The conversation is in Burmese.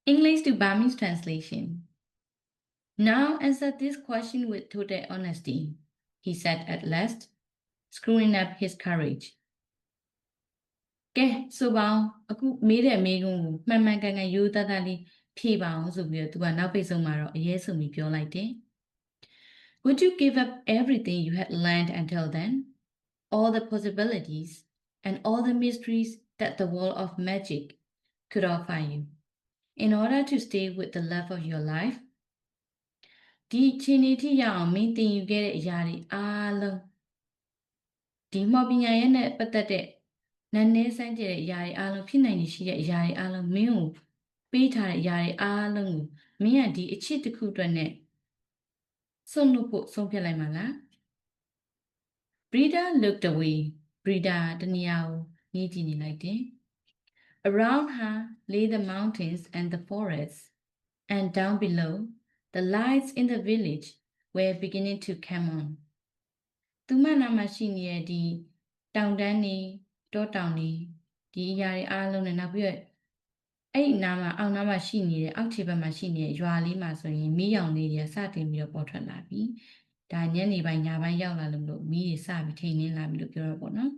English to Burmese translation. Now answer this question with total honesty, he said at last, screwing up his courage. ကဲဆိုပါအောင်အခုမေးတဲ့မေးခွန်းကိုမှန်မှန်ကန်ကန်ရိုးသားသားလေးဖြေပါအောင်ဆိုပြီးတော့သူကနောက်ပိတ်ဆုံးမှာတော့အရေးဆုံးပြီးပြောလိုက်တယ် Would you give up everything you had learned until then? All the possibilities and all the mysteries that the world of magic could offer you in order to stay with the love of your life? ဒီချိန်နေထိရအောင်မင်းသင်ယူခဲ့တဲ့အရာတွေအားလုံးဒီမော်ပညာရဲ့နဲ့ပတ်သက်တဲ့နန်းနေစမ်းကြတဲ့အရာတွေအားလုံးဖြစ်နိုင်နေရှိတဲ့အရာတွေအားလုံးမင်းကိုပေးထားတဲ့အရာတွေအားလုံးကိုမင်းကဒီအချစ်တစ်ခုအတွက်နဲ့ဆုံးလို့ဖို့ဆုံးဖြတ်လိုက်မှာလား Brida looked away. Brida တနေရာကိုညှိကြည့်နေလိုက်တယ် Around her lay the mountains and the forests, and down below, the lights in the village were beginning to come on. သူမနာမှာရှိနေတဲ့ဒီတောင်တန်းတွေတောတောင်တွေဒီအရာတွေအားလုံးနဲ့နောက်ပြီးတော့အဲ့ဒီနားမှာအောက်နားမှာရှိနေတဲ့အောက်ခြေဘက်မှာရှိနေတဲ့ရွာလေးမှာဆိုရင်မီးရောင်လေးတွေကစတင်ပြီးတော့ပေါ်ထွက်လာပြီဒါညနေပိုင်းညပိုင်းရောက်လာလို့မီးတွေစပြီးထိန်နေလာပြီလို့ပြောရပေါ့နော်